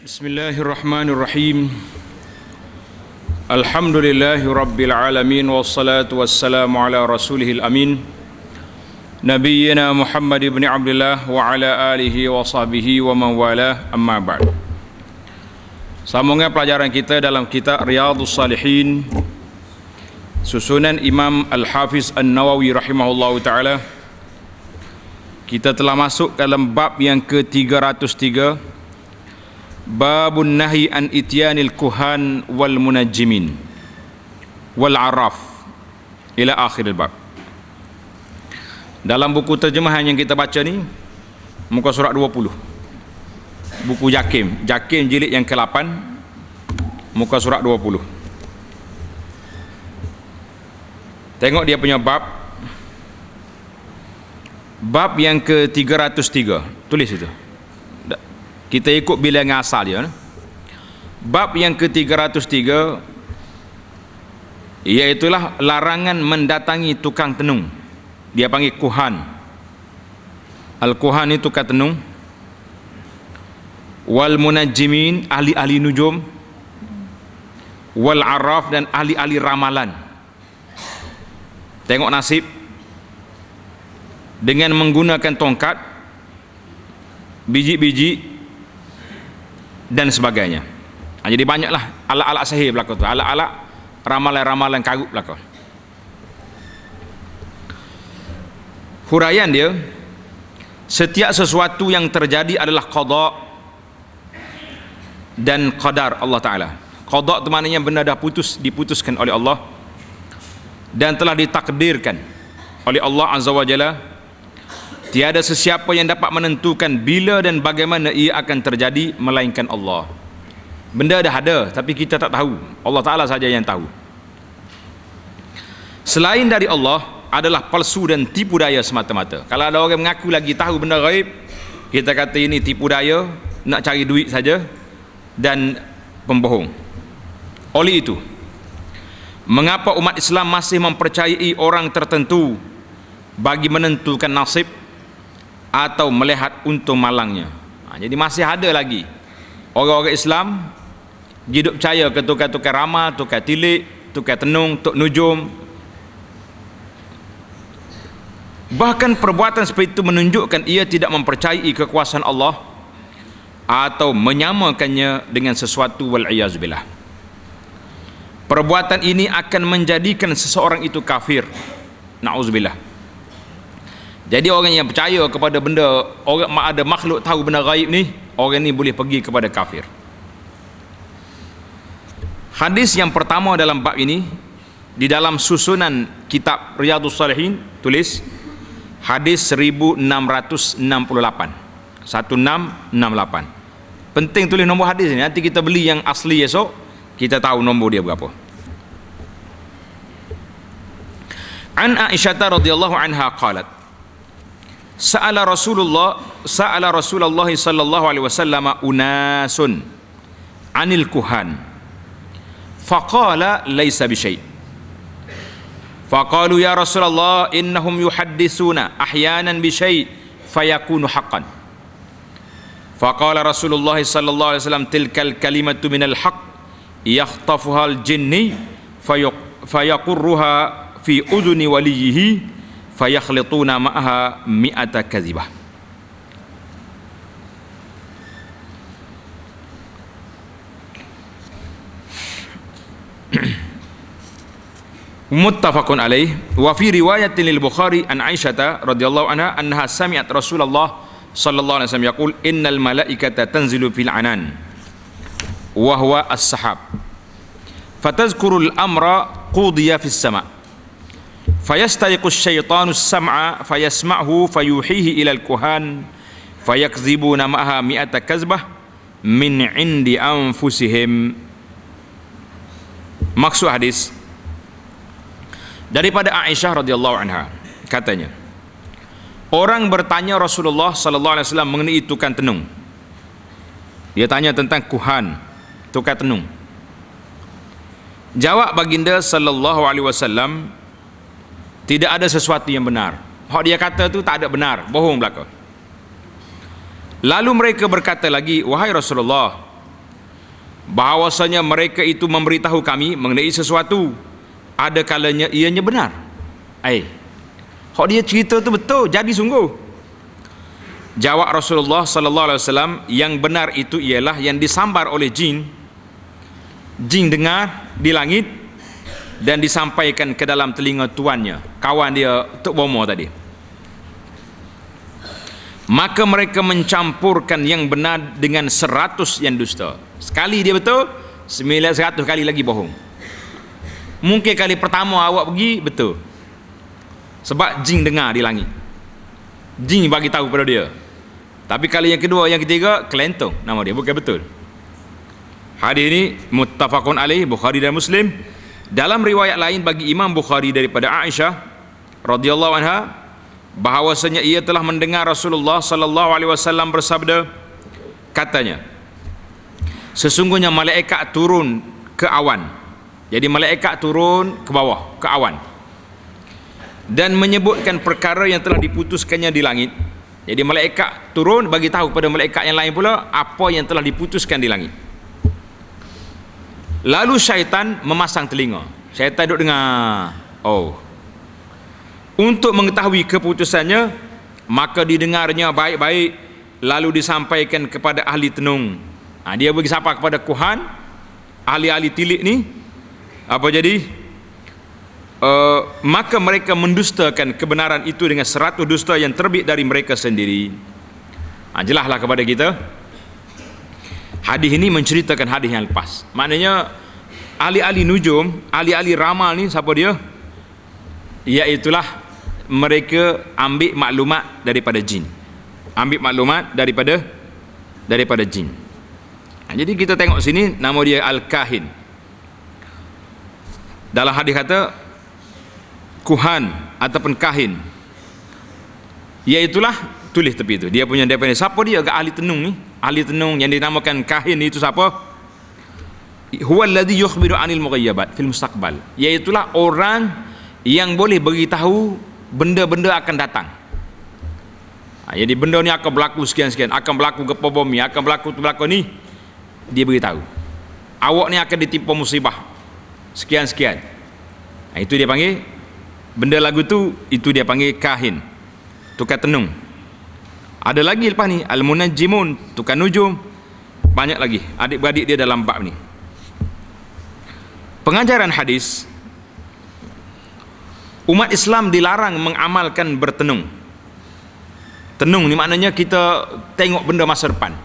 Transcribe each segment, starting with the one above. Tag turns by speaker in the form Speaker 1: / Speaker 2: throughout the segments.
Speaker 1: Bismillahirrahmanirrahim. Alhamdulillahi rabbil alamin, wassalatu wassalamu ala rasulihil amin, nabiyyina Muhammad ibn Abdullah wa ala alihi wa sahbihi wa man wala, amma ba'd. Sambungan pelajaran kita dalam kitab Riyadhus Salihin, susunan Imam Al-Hafiz An-Nawawi rahimahullahu ta'ala. Kita telah masuk dalam bab yang ke-303, Babun nahi an ityanil kuhan wal munajjimin wal araf ila akhir bab. Dalam buku terjemahan yang kita baca ni, muka surat 20, buku Jakim jilid yang ke-8, muka surat 20. Tengok dia punya bab yang ke-303, tulis itu. Kita ikut bilangan asal dia. Bab yang ke-303, iaitulah larangan mendatangi tukang tenung. Dia panggil kuhan. Al-kuhan itu tukang tenung. Wal munajjimin, ahli-ahli nujum. Wal araf, dan ahli-ahli ramalan. Tengok nasib dengan menggunakan tongkat, biji-biji dan sebagainya. Jadi banyaklah alat-alat sihir belaka tu, alat-alat ramalan-ramalan karut belaka. Huraian dia, setiap sesuatu yang terjadi adalah qada dan qadar Allah Ta'ala. Qada itu maknanya benda dah diputuskan oleh Allah dan telah ditakdirkan oleh Allah Azza wa Jalla. Tiada sesiapa yang dapat menentukan bila dan bagaimana ia akan terjadi melainkan Allah. Benda dah ada tapi kita tak tahu, Allah Ta'ala saja yang tahu. Selain dari Allah adalah palsu dan tipu daya semata-mata. Kalau ada orang mengaku lagi tahu benda gaib, kita kata ini tipu daya, nak cari duit saja dan pembohong. Oleh itu, mengapa umat Islam masih mempercayai orang tertentu bagi menentukan nasib atau melihat untung malangnya? Jadi masih ada lagi orang-orang Islam hidup percaya ke tukar-tukar ramal, tukar tilik, tukar tenung, tuk nujum. Bahkan perbuatan seperti itu menunjukkan ia tidak mempercayai kekuasaan Allah atau menyamakannya dengan sesuatu, wal'iyazubillah. Perbuatan ini akan menjadikan seseorang itu kafir, na'udzubillah. Jadi orang yang percaya kepada benda, orang ada makhluk tahu benda gaib ni, orang ni boleh pergi kepada kafir. Hadis yang pertama dalam bab ini, di dalam susunan kitab Riyadhus Salihin, tulis hadis 1668, 1668. Penting tulis nombor hadis ni, nanti kita beli yang asli esok, kita tahu nombor dia berapa. An Aisyah radhiyallahu anha qalat, Sa'ala Rasulullah sallallahu alaihi wasallam unasun anil kuhan faqala laysa bisyai'. Faqalu ya Rasulullah innahum yuhaddisuna ahyanan bisyai' fayakunu haqqan. Faqala Rasulullah sallallahu alaihi wasallam tilkal kalimatu minal haqq yakhtafuha al-jinni fayaqurruha fi udhuni waliyhi fayakhlituna ma'aha mi'ata kadhibah. Muttafaqun alaih. Wa fi riwayatin lil Bukhari an Aisyah radhiyallahu anha annaha sami'at Rasulullah sallallahu alaihi wasallam yaqul innal malaikata tanzilu fil anan wa huwa as-sahab fatazkuru al-amra qudiya fis sama'. Fayastayqu asy-syaitanu as-sam'a fayasma'hu fayuhihi ila al-kuhan fayakdzibuna ma'aha mi'ata kazbah min 'indi anfusihim. Maksud hadis daripada Aisyah radhiyallahu anha, katanya orang bertanya Rasulullah sallallahu alaihi wasallam mengenai tukang tenung. Dia tanya tentang kuhan, tukang tenung. Jawab baginda sallallahu alaihi wasallam, tidak ada sesuatu yang benar. Hak dia kata tu tak ada benar, bohong belaka. Lalu mereka berkata lagi, wahai Rasulullah, bahawasanya mereka itu memberitahu kami mengenai sesuatu, ada kalanya ianya benar. Hak dia cerita tu betul, jadi sungguh. Jawab Rasulullah sallallahu alaihi wasallam, yang benar itu ialah yang disambar oleh jin. Jin dengar di langit dan disampaikan ke dalam telinga tuannya, kawan dia Tok Bomo tadi. Maka mereka mencampurkan yang benar dengan 100 yang dusta. Sekali dia betul, 900 kali lagi bohong. Mungkin kali pertama awak pergi betul, sebab jin dengar di langit, jin bagi tahu pada dia. Tapi kali yang kedua, yang ketiga, kelentong nama dia, bukan betul. Hadis ini muttafaqun alaih, Bukhari dan Muslim. Dalam riwayat lain bagi Imam Bukhari daripada Aisyah radhiyallahu anha, bahawasanya ia telah mendengar Rasulullah sallallahu alaihi wasallam bersabda, katanya, sesungguhnya malaikat turun ke awan. Jadi malaikat turun ke bawah, ke awan, dan menyebutkan perkara yang telah diputuskannya di langit. Jadi malaikat turun bagi tahu kepada malaikat yang lain pula apa yang telah diputuskan di langit. Lalu syaitan memasang telinga. Syaitan duduk dengar. Untuk mengetahui keputusannya, maka didengarnya baik-baik, lalu disampaikan kepada ahli tenung. Dia bagi siapa? Kepada kuhan, ahli-ahli tilik ni. Apa jadi? Maka mereka mendustakan kebenaran itu dengan 100 dusta yang terbit dari mereka sendiri. Jelaslah kepada kita. Hadis ini menceritakan hadis yang lepas. Maknanya ahli-ahli nujum, ahli-ahli ramal ni siapa dia? Iaitulah mereka ambil maklumat daripada jin. Ambil maklumat daripada jin. Jadi kita tengok sini, nama dia Al-Kahin. Dalam hadis kata kuhan ataupun kahin, iaitulah tulis tepi itu. Dia punya definisi. Siapa dia? Ahli tenung ni. Ahli tenung yang dinamakan kahin itu siapa? Huwa alladhi yukhbiru 'anil mughayyabat fil mustaqbal. Iaitulah orang yang boleh beritahu benda-benda akan datang. Jadi benda ni akan berlaku sekian-sekian, akan berlaku gempa bumi, akan berlaku ni, dia beritahu. Awak ni akan ditimpa musibah sekian-sekian. Itu dia panggil benda lagu tu, itu dia panggil kahin, tukar tenung. Ada lagi lepas ni al-munajjimun, tukar nujum. Banyak lagi adik-beradik dia dalam bab ni. Pengajaran hadis, umat Islam dilarang mengamalkan bertenung. Tenung ni maknanya kita tengok benda masa depan,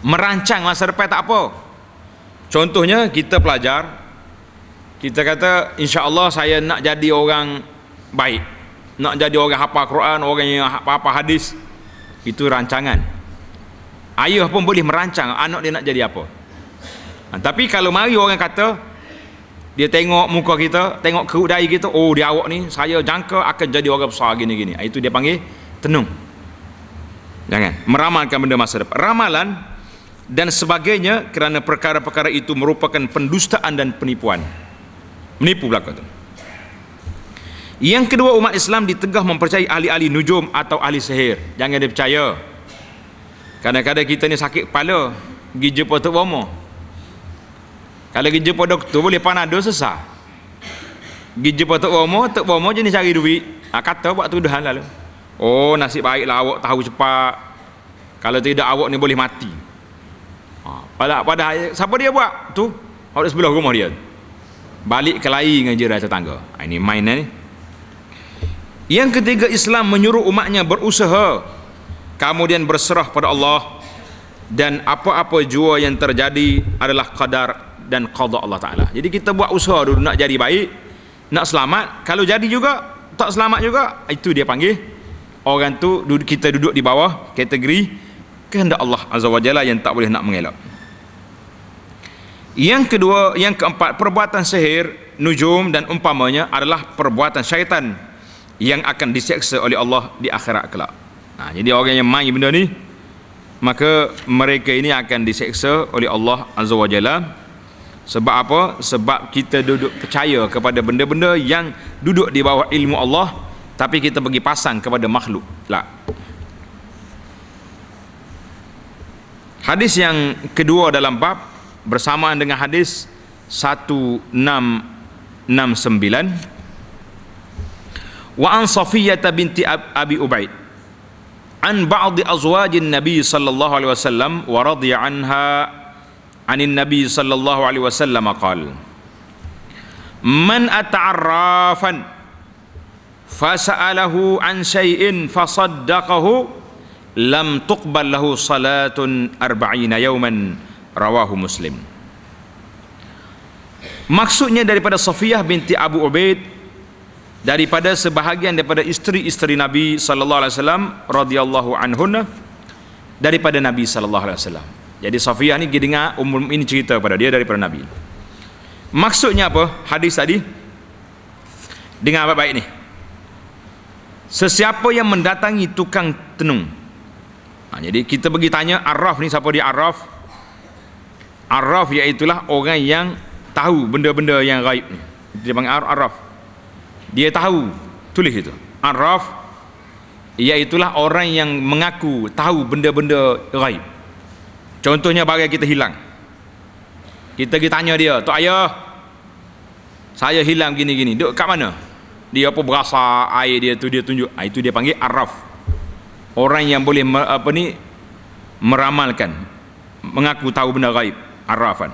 Speaker 1: merancang masa depan tak apa. Contohnya kita pelajar, kita kata insya-Allah saya nak jadi orang baik, nak jadi orang hafal Quran, orang yang hafal hadis. Itu rancangan. Ayah pun boleh merancang anak dia nak jadi apa. Tapi kalau mari orang kata, dia tengok muka kita, tengok keruk dahi kita, oh dia awak ni saya jangka akan jadi orang besar gini-gini. Itu dia panggil tenung. Jangan meramalkan benda masa depan. Ramalan dan sebagainya, kerana perkara-perkara itu merupakan pendustaan dan penipuan. Menipu belaka tu. Yang kedua, umat Islam ditegah mempercayai ahli-ahli nujum atau ahli sihir. Jangan dia percaya. Kadang-kadang kita ni sakit kepala, pergi jumpa Tok Bomo. Kalau pergi jumpa doktor boleh panado sesat. Pergi jumpa Tok Bomo jenis cari duit. Kata buat tuduhan lalu. Oh nasib baiklah awak tahu cepat. Kalau tidak awak ni boleh mati. Padahal siapa dia buat? Tu awak sebelah rumah dia. Balik ke lain dengan jiran tetangga. Ini mainan ni. Yang ketiga, Islam menyuruh umatnya berusaha, kemudian berserah pada Allah, dan apa-apa jua yang terjadi adalah qadar dan qada Allah Ta'ala. Jadi kita buat usaha dulu nak jadi baik, nak selamat. Kalau jadi juga tak selamat juga, itu dia panggil orang tu kita duduk di bawah kategori kehendak Allah Azza wa Jalla yang tak boleh nak mengelak. Yang kedua, yang keempat, perbuatan sihir, nujum dan umpamanya adalah perbuatan syaitan yang akan diseksa oleh Allah di akhirat kelak. Jadi orang yang main benda ni, maka mereka ini akan diseksa oleh Allah Azza wa Jalla. Sebab apa? Sebab kita duduk percaya kepada benda-benda yang duduk di bawah ilmu Allah, tapi kita bagi pasang kepada makhluk. Hadis yang kedua dalam bab bersamaan dengan hadis 1669. Wa an Safiyah binti Abi Ubaid an ba'd azwajin Nabi sallallahu alaihi wasallam wa radiya anha anin Nabi sallallahu alaihi wasallam qala man ata'arrafan fasa'alahu an syai'in fasaddaqahu lam tuqbal lahu salatun arba'ina yawman, rawahu Muslim. Maksudnya daripada Safiyah binti Abu Ubaid, daripada sebahagian daripada isteri-isteri Nabi sallallahu alaihi wasallam radhiyallahu anhunna, daripada Nabi sallallahu alaihi wasallam. Jadi Safiyah ni dia dengar ini cerita pada dia daripada Nabi. Maksudnya apa hadis tadi? Dengar baik-baik ni. Sesiapa yang mendatangi tukang tenung. Jadi kita pergi tanya Arraf ni siapa dia Arraf? Arraf iaitulah orang yang tahu benda-benda yang gaib ni. Dia panggil Arraf. Dia tahu, tulis itu. Arraf iaitulah orang yang mengaku tahu benda-benda gaib. Contohnya bagai kita hilang. Kita pergi tanya dia, "Tok ayah, saya hilang gini-gini. Duk kat mana?" Dia apa berasa air dia tu dia tunjuk. Itu dia panggil Arraf. Orang yang boleh meramalkan, mengaku tahu benda gaib, Arrafan.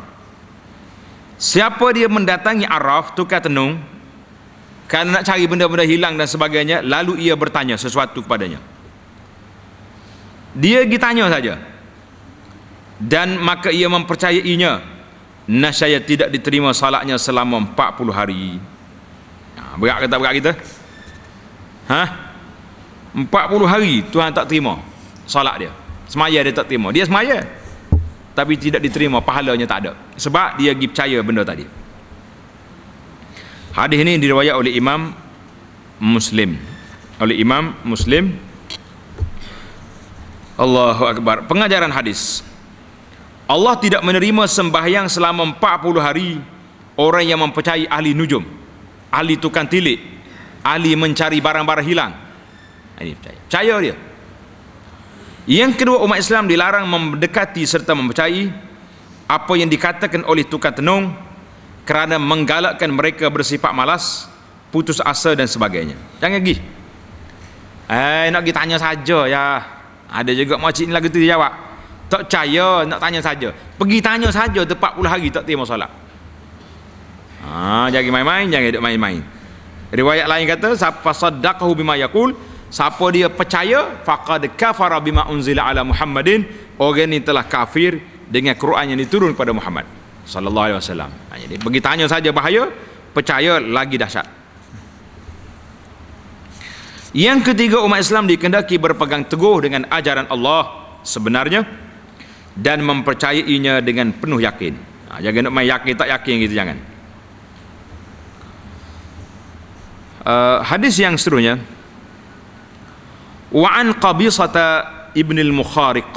Speaker 1: Siapa dia mendatangi Arraf, tukar tenung, kerana nak cari benda-benda hilang dan sebagainya, lalu ia bertanya sesuatu kepadanya. Dia pergi tanya saja, dan maka ia mempercayainya, nascaya tidak diterima salatnya selama 40 hari. Berat ke tak berat kita? 40 hari Tuhan tak terima salat dia. Semaya dia tak terima. Dia semaya tapi tidak diterima, pahalanya tak ada. Sebab dia pergi percaya benda tadi. Hadis ini diriwayat oleh Imam Muslim. Allahu Akbar. Pengajaran hadis. Allah tidak menerima sembahyang selama 40 hari orang yang mempercayai ahli nujum, ahli tukang tilik, ahli mencari barang-barang hilang. Ini percaya dia. Yang kedua, umat Islam dilarang mendekati serta mempercayai apa yang dikatakan oleh tukang tenung kerana menggalakkan mereka bersifat malas, putus asa dan sebagainya. Jangan pergi. Nak pergi tanya saja ya. Ada juga makcik ni lagu tu dia jawab. Tak percaya, nak tanya saja. Pergi tanya saja tu 40 hari tak terima solat. Jangan main-main, jangan duk main-main. Riwayat lain kata, siapa saddaqahu bima yaqul, siapa dia percaya, faqad kafara bima unzila ala Muhammadin, orang ini telah kafir dengan Quran yang diturun kepada Muhammad sallallahu alaihi wasallam. Jadi pergi tanya saja bahaya, percaya lagi dahsyat. Yang ketiga, umat Islam dikehendaki berpegang teguh dengan ajaran Allah sebenarnya dan mempercayainya dengan penuh yakin. Jangan nak main yakin tak yakin gitu, jangan. Hadis yang seterusnya, wa an Qabisata ibn al-Mukhariq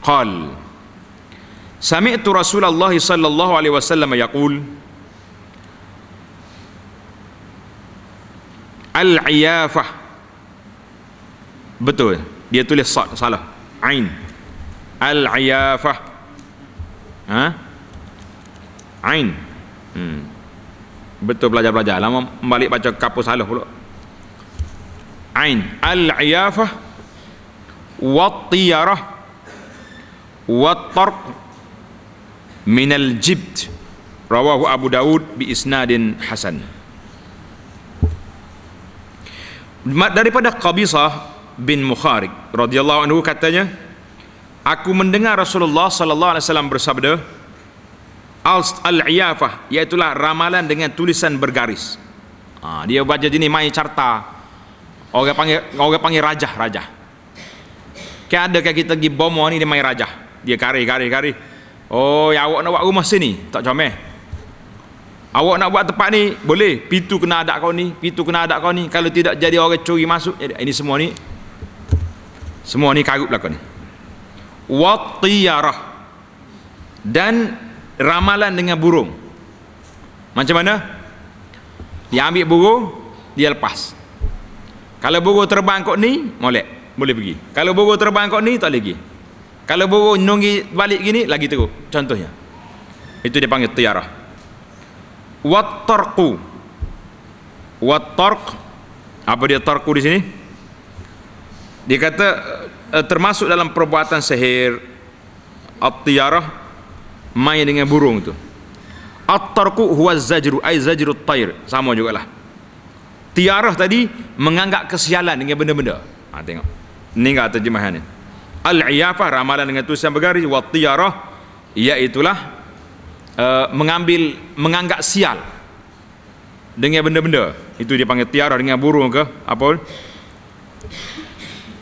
Speaker 1: qal sami'tu Rasulullah sallallahu alaihi wasallam yaqul al-iyafah. Betul, dia tulis salah, ain. Al-iyafah, ain. Betul, belajar lama balik baca kapus salah pula. Ain. Al-iyafah wat-tiyarah wat-tarq min al-jibt, rawahu Abu Daud bi isnadin hasan. Daripada Qabisah bin Mukhariq radhiyallahu anhu katanya, aku mendengar Rasulullah sallallahu alaihi wasallam bersabda, al-iyafah iaitulah ramalan dengan tulisan bergaris. Dia baca jenis main carta. Orang panggil rajah. Kan ada kan kita pergi bomo ni, dia main rajah. Dia kari. Oh, ya awak nak buat rumah sini, tak comel. Awak nak buat tempat ni, boleh. Pintu kena ada kau ni, kalau tidak jadi orang curi masuk. Ini semua ni karut belakang ni. Wat-tiyarah, dan ramalan dengan burung. Macam mana? Dia ambil burung, dia lepas. Kalau burung terbang kau ni, boleh pergi. Kalau burung terbang kau ni, tak boleh pergi. Kalau burung nunggi balik gini lagi teruk, contohnya. Itu dia panggil tiyarah. Wat-tarqu. Wat-tarq, apa dia tarqu di sini? Dia kata termasuk dalam perbuatan sihir at-tiyarah, main dengan burung tu. At-tarqu huwa zajru, ay zajrut tayr, sama jugalah. Tiyarah tadi menganggap kesialan dengan benda-benda. Tengok. Ini enggak terjemahannya. Al-iyafah, ramalan dengan tulisan bergaris. Wa tiyarah, iaitulah menganggap sial dengan benda-benda. Itu dipanggil tiyarah, dengan burung ke apa?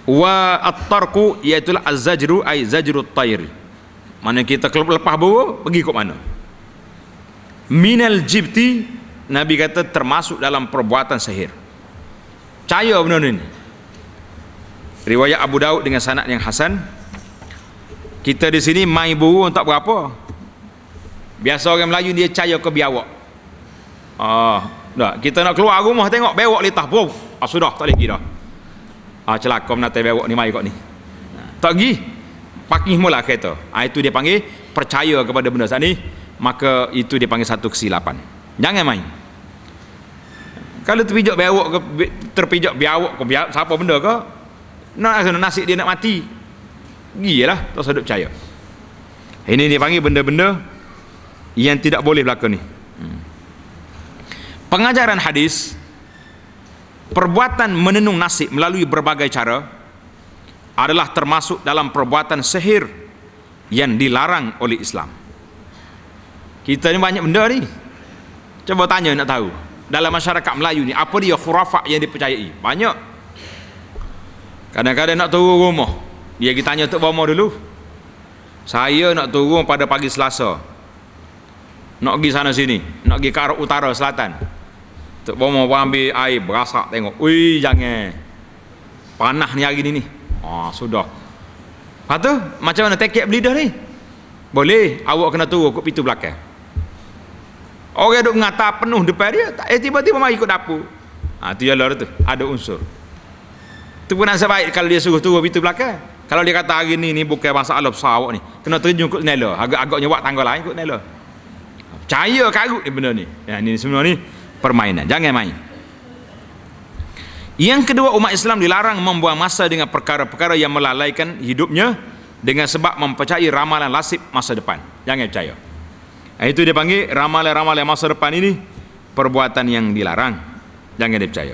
Speaker 1: Wa at-tarqu, iaitulah az-zajru, ay zajrut tayr. Mana kita lepas burung pergi ke mana? Minal jibti, Nabi kata termasuk dalam perbuatan sihir. Percaya benda ni. Riwayat Abu Daud dengan sanad yang hasan. Kita di sini main burung tak berapa. Biasa orang Melayu dia percaya ke biawak. Dah, kita nak keluar rumah tengok bewak litah bro. Sudah tak boleh pergi dah. Celaka menatai bewak ni mai kat ni. Tak pergi. Pakih mula kereta. Itu dia panggil percaya kepada benda saat ni, maka itu dia panggil satu kesilapan. Jangan main. Kalau terpijak biawak ke, terpijak biawak ke siapa benda ke, nasib dia nak mati, gilah, tak sedap percaya. Ini dia panggil benda-benda yang tidak boleh berlaku ni. Pengajaran hadis, perbuatan menenung nasib melalui berbagai cara adalah termasuk dalam perbuatan sihir yang dilarang oleh Islam. Kita ni banyak benda ni. Cuba tanya nak tahu. Dalam masyarakat Melayu ni, apa dia khurafat yang dipercayai? Banyak. Kadang-kadang nak turun rumah, dia kita tanya Tok Bomo dulu. Saya nak turun pada pagi Selasa. Nak pergi sana sini, nak pergi ke arah utara selatan. Tok Bomo ambil air, berasak tengok. Ui, jangan. Panah ni hari ni. Sudah. Lepas tu, macam mana tekek belidah ni? Boleh, awak kena turun ke pintu belakang. Orang duk mengata penuh depan dia, tiba-tiba mari ikut dapur. Tu ialah tu, ada unsur. Itu pun nasib baik kalau dia suruh turun pintu belakang. Kalau dia kata hari ni bukan masalah besar awak ni, kena terjun ikut nela, agak-agaknya buat tangga lain ikut nela. Percaya karut ni benda ni. Ini semua ni permainan, jangan main. Yang kedua, umat Islam dilarang membuang masa dengan perkara-perkara yang melalaikan hidupnya dengan sebab mempercayai ramalan nasib masa depan. Jangan percaya. Itu dia panggil ramalan-ramalan masa depan ini perbuatan yang dilarang. Jangan dipercaya.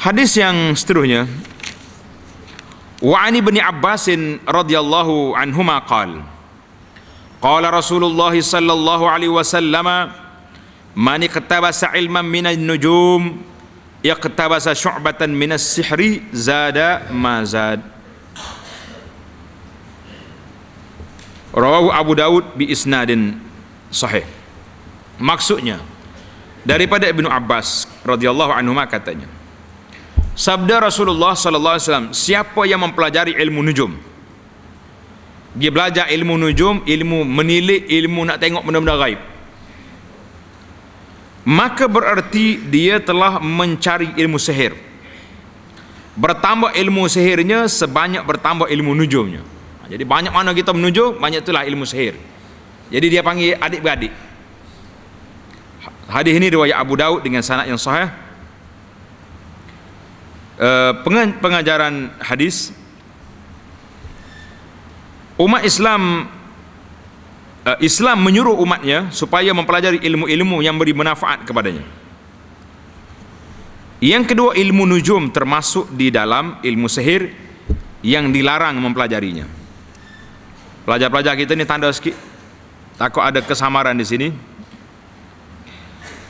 Speaker 1: Hadis yang seterusnya, wa ani ibn Abbas radhiyallahu anhuma qala qala Rasulullah sallallahu alaihi wasallam man iqtabasa ilman minan nujum iqtabasa syu'batan minas sihri zada ma zad. Rawahu Abu Daud bi isnadin sahih. Maksudnya daripada Ibnu Abbas radhiyallahu anhuma katanya, sabda Rasulullah sallallahu alaihi wasallam, siapa yang mempelajari ilmu nujum, dia belajar ilmu nujum, ilmu menilik, ilmu nak tengok benda-benda gaib, maka berarti dia telah mencari ilmu sihir. Bertambah ilmu sihirnya sebanyak bertambah ilmu nujumnya. Jadi banyak mana kita menujum, banyak itulah ilmu sihir. Jadi dia panggil adik-beradik. Hadis ini riwayat Abu Daud dengan sanad yang sahih. Pengajaran hadis, umat Islam menyuruh umatnya supaya mempelajari ilmu-ilmu yang beri manfaat kepadanya. Yang kedua, ilmu nujum termasuk di dalam ilmu sihir yang dilarang mempelajarinya. Pelajar-pelajar kita ni tanda sikit, takut ada kesamaran di sini.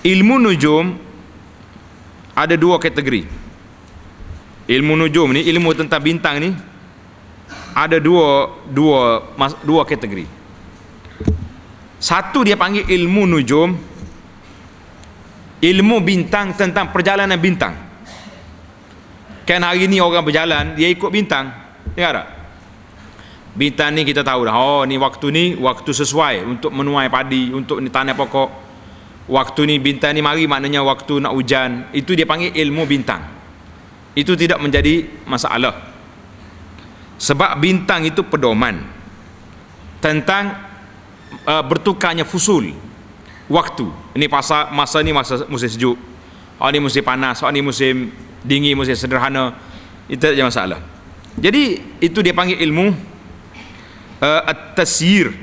Speaker 1: Ilmu nujum ada dua kategori. Ilmu nujum ni, ilmu tentang bintang ni, ada dua kategori. Satu dia panggil ilmu nujum, ilmu bintang, tentang perjalanan bintang. Kan hari ni orang berjalan, dia ikut bintang. Dengar tak? Bintang ni kita tahu dah, ni waktu sesuai untuk menuai padi, untuk tanam pokok. Waktu ni bintang ni mari, maknanya waktu nak hujan. Itu dia panggil ilmu bintang. Itu tidak menjadi masalah. Sebab bintang itu pedoman tentang bertukarnya fusul waktu. Ini masa ni masa musim sejuk, ini musim panas, ini musim dingin, musim sederhana. Itu saja masalah. Jadi itu dia panggil ilmu at-tasyir,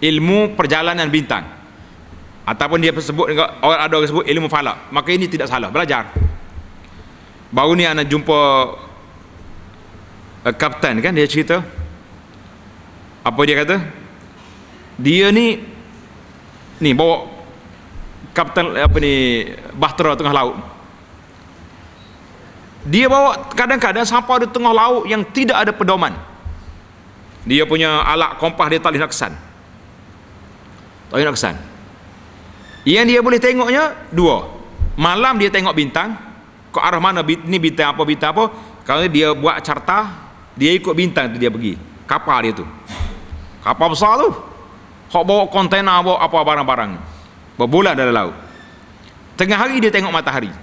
Speaker 1: ilmu perjalanan bintang, ataupun dia sebut, ada orang sebut ilmu falak. Maka ini tidak salah, belajar. Baru ni anak jumpa kapten kan, dia cerita apa dia kata, dia ni bawa kapten bahtera tengah laut. Dia bawa kadang-kadang sampai di tengah laut yang tidak ada pedoman. Dia punya alat kompas dia tak boleh nak kesan. Tak boleh nak kesan. Yang dia boleh tengoknya dua. Malam dia tengok bintang, ke arah mana ni bintang apa. Kalau dia buat carta, dia ikut bintang tu dia pergi. Kapal dia tu. Kapal besar tu. Hok bawa kontainer, bawa apa barang-barang. Berbulan dalam laut. Tengah hari dia tengok matahari.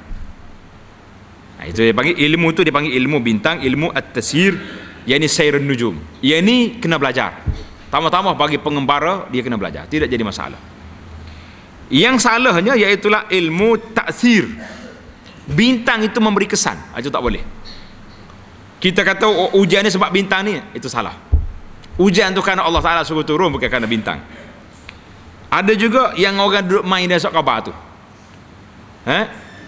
Speaker 1: Itu dia panggil ilmu tu, dia panggil ilmu bintang, ilmu at-tasyir, yakni sairun nujum. Yang ni kena belajar. Tambah-tambah bagi pengembara dia kena belajar, tidak jadi masalah. Yang salahnya iaitulah ilmu ta'sir. Bintang itu memberi kesan, itu tak boleh. Kita kata ujian ni sebab bintang ni, itu salah. Ujian tu kerana Allah Ta'ala suruh turun, bukan kerana bintang. Ada juga yang orang duduk main dan sok khabar tu,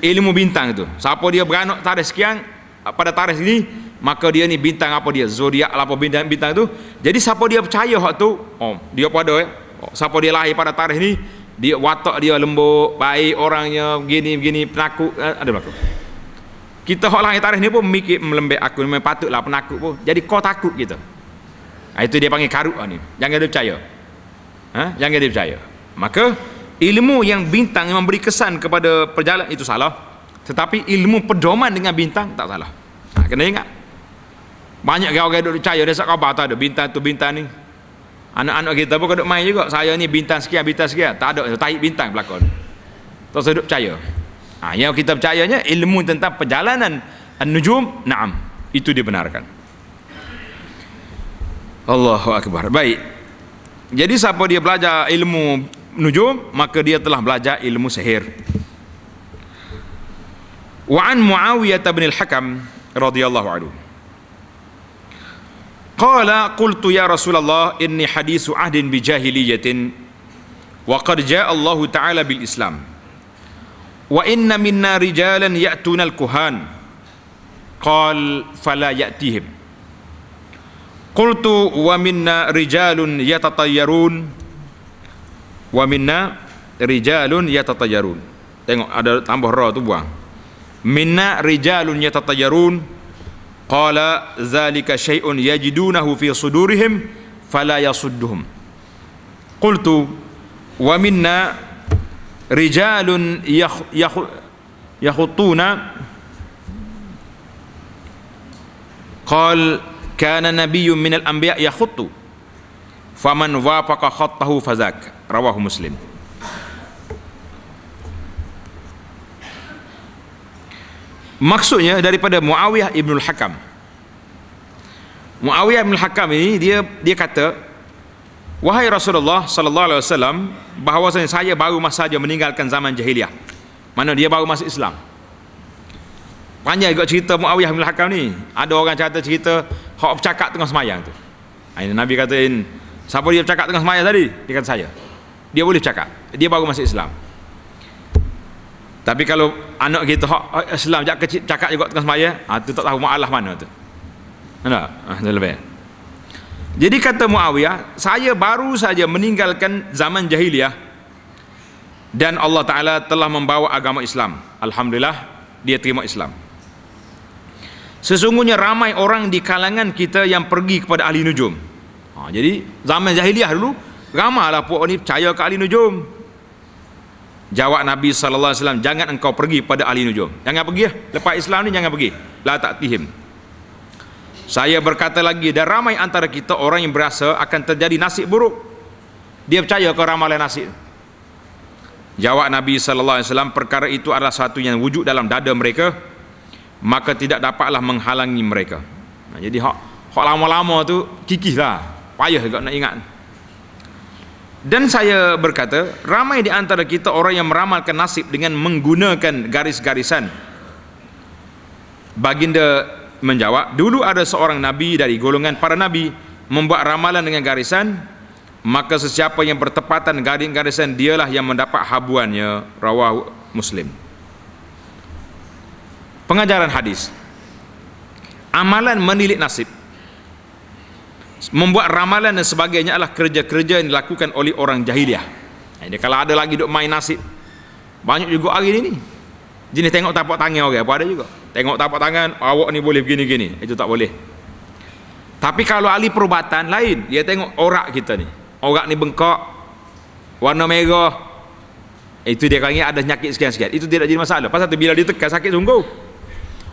Speaker 1: ilmu bintang tu. Siapa dia beranak tarikh sekian, pada tarikh ini, maka dia ni bintang apa dia, zodiak apa bintang tu. Jadi siapa dia percaya hak tu, dia pada siapa dia lahir pada tarikh ni, dia watak dia lembut, baik orangnya, begini penakut, ada berlaku. Kita hak lahir tarikh ni pun mikir melembek aku, memang patutlah penakut pun. Jadi kau takut kita. Itu dia panggil karut ni. Jangan dia percaya. Jangan dia percaya. Maka ilmu yang bintang yang memberi kesan kepada perjalanan itu salah. Tetapi ilmu pedoman dengan bintang tak salah. Kena ingat. Banyak orang duduk percaya dia khabar tak ada bintang tu bintang ni. Anak-anak kita pun duduk main juga. Saya ni bintang sekian. Tak ada tahi bintang berlakon. Tak duduk percaya. Yang kita percayanya ilmu tentang perjalanan an-nujum, na'am, itu dibenarkan. Allahu akbar. Baik. Jadi siapa dia belajar ilmu nujum, maka dia telah belajar ilmu sihir. Wa an Muawiyah bin al-Hakam radhiyallahu anhu. Qala qultu ya Rasulullah inni hadithu ahdin bi jahiliyatin wa qad jaa Allah Ta'ala bil Islam. Wa inna minna rijalan ya'tuna al-kuhan. Qal fala ya'tihim. Qultu wa minna rijalun yatatayyarun. Wa minna rijalun yatatayyarun. Tengok ada tambah ra tu buang. Minna rijalun yatatayyarun. Qala zalika syai'un yajidunahu fi sudurihim fala yasudduhum. Qultu wa minna rijalun yakhutuna. Qal kana nabiyyun minal anbiya yakhuttu faman wafaqa khattahu fazak. Rawahu Muslim. Maksudnya daripada Muawiyah ibn al-Hakam. Muawiyah ibn al-Hakam ini dia kata, wahai Rasulullah sallallahu alaihi wasallam, bahawasanya saya baru saja meninggalkan zaman jahiliyah. Mana dia baru masuk Islam. Panjang juga cerita Muawiyah ibn al-Hakam ni. Ada orang cerita hak bercakap tengah semayang tu. Ini Nabi katain, siapa dia bercakap tengah semayang tadi? Dia kata saya. Dia boleh bercakap. Dia baru masuk Islam. Tapi kalau anak kita hak Islam jak kecil cakap juga tengah sembahyang, tu tak tahu mualah mana tu. Nampak? Lebih. Jadi kata Muawiyah, saya baru saja meninggalkan zaman jahiliyah dan Allah Ta'ala telah membawa agama Islam. Alhamdulillah dia terima Islam. Sesungguhnya ramai orang di kalangan kita yang pergi kepada ahli nujum. Jadi zaman jahiliyah dulu ramailah puak ni percaya ke ahli nujum. Jawab Nabi SAW, jangan engkau pergi pada ahli nujum. Jangan pergi. Lepas Islam ni jangan pergi. La ta'tihim. Saya berkata lagi, dan ramai antara kita orang yang berasa akan terjadi nasib buruk. Dia percaya ke ramalan nasib. Jawab Nabi SAW, perkara itu adalah satu yang wujud dalam dada mereka, maka tidak dapatlah menghalangi mereka. Jadi hak Hak lama-lama tu kikih lah, payah juga nak ingat. Dan saya berkata, ramai di antara kita orang yang meramalkan nasib dengan menggunakan garis-garisan. Baginda menjawab, dulu ada seorang nabi dari golongan para nabi membuat ramalan dengan garisan, maka sesiapa yang bertepatan garis-garisan dialah yang mendapat habuannya. Rawahu Muslim. Pengajaran hadis. Amalan menilik nasib, membuat ramalan dan sebagainya adalah kerja-kerja yang dilakukan oleh orang jahiliah. Jadi kalau ada lagi duk main nasib, banyak juga hari ni. Jenis tengok tapak tangan orang, apa ada juga. Tengok tapak tangan, awak ni boleh begini-gini, itu tak boleh. Tapi kalau ahli perubatan lain, dia tengok orak kita ni. Orak ni bengkak, warna merah, itu dia kata ada penyakit sekian-sekian. Itu tidak jadi masalah. Pasal tu bila dia tekan sakit sungguh.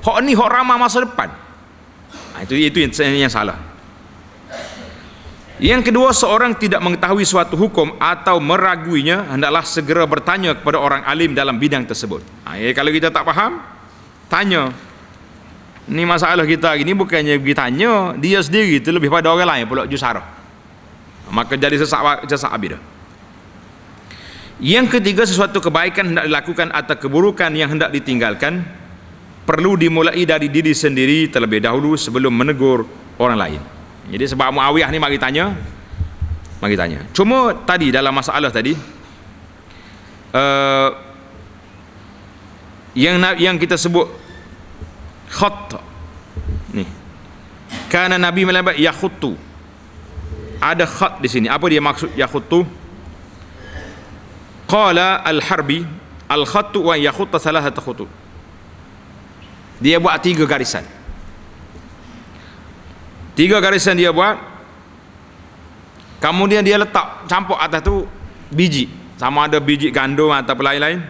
Speaker 1: Hak ni hak ramah masa depan. Itu yang salah. Yang kedua, seorang tidak mengetahui suatu hukum atau meraguinya, hendaklah segera bertanya kepada orang alim dalam bidang tersebut. Kalau kita tak faham, tanya. Ni masalah kita hari ni bukannya pergi tanya, dia sendiri terlebih pada orang lain pula jusarah. Maka jadi sesak habis dah. Yang ketiga, sesuatu kebaikan hendak dilakukan atau keburukan yang hendak ditinggalkan perlu dimulai dari diri sendiri terlebih dahulu sebelum menegur orang lain. Jadi sebab Muawiyah ni mari tanya. Cuma tadi dalam masalah tadi yang kita sebut khat ni, kana Nabi melabak yakhuttu, ada khat di sini. Apa dia maksud yakhuttu? Qala al-Harbi al-khattu wa yakhutta thalathata khutut. Dia buat 3 garisan. 3 garisan dia buat, kemudian dia letak campur atas tu biji, sama ada biji gandum atau lain-lain.